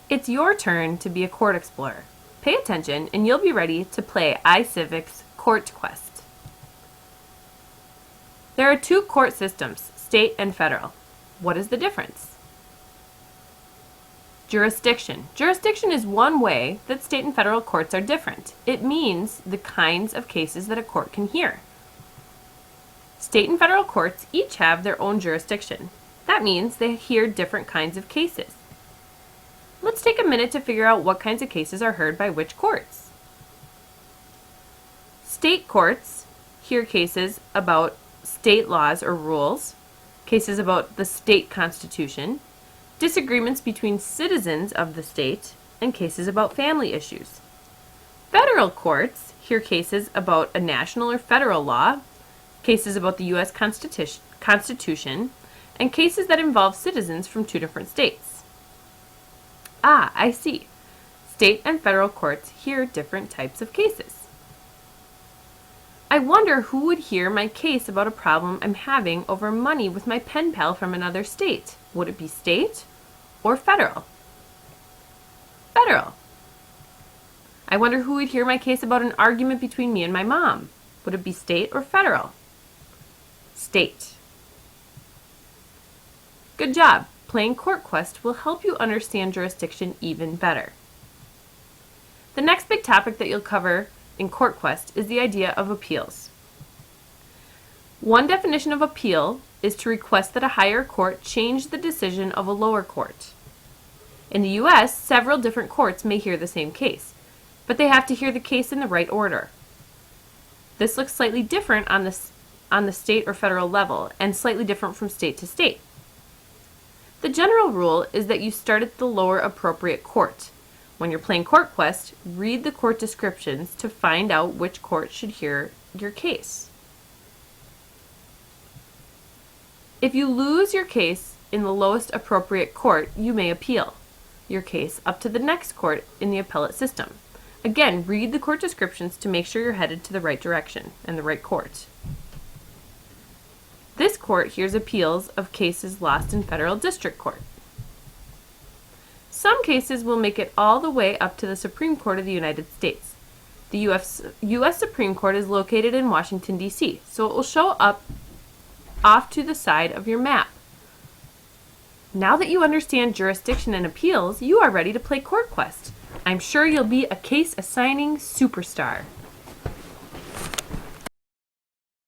It's your turn to be a court explorer. Pay attention and you'll be ready to play iCivics Court Quest. There are two court systems, state and federal. What is the difference? Jurisdiction. Jurisdiction is one way that state and federal courts are different. It means the kinds of cases that a court can hear. State and federal courts each have their own jurisdiction. That means they hear different kinds of cases. Let's take a minute to figure out what kinds of cases are heard by which courts. State courts hear cases about state laws or rules, cases about the state constitution, disagreements between citizens of the state, and cases about family issues. Federal courts hear cases about a national or federal law, cases about the U.S. Constitution, and cases that involve citizens from two different states. Ah, I see. State and federal courts hear different types of cases. I wonder who would hear my case about a problem I'm having over money with my pen pal from another state. Would it be state or federal? Federal. I wonder who would hear my case about an argument between me and my mom. Would it be state or federal? State. Good job. Playing Court Quest will help you understand jurisdiction even better. The next big topic that you'll cover in Court Quest is the idea of appeals. One definition of appeal is to request that a higher court change the decision of a lower court. In the U.S., several different courts may hear the same case, but they have to hear the case in the right order. This looks slightly different on the state or federal level and slightly different from state to state. The general rule is that you start at the lower appropriate court. When you're playing Court Quest, read the court descriptions to find out which court should hear your case. If you lose your case in the lowest appropriate court, you may appeal your case up to the next court in the appellate system. Again, read the court descriptions to make sure you're headed to the right direction and the right court. This court hears appeals of cases lost in federal district court. Some cases will make it all the way up to the Supreme Court of the United States. The U.S. Supreme Court is located in Washington, D.C., so it will show up off to the side of your map. Now that you understand jurisdiction and appeals, you are ready to play Court Quest. I'm sure you'll be a case assigning superstar.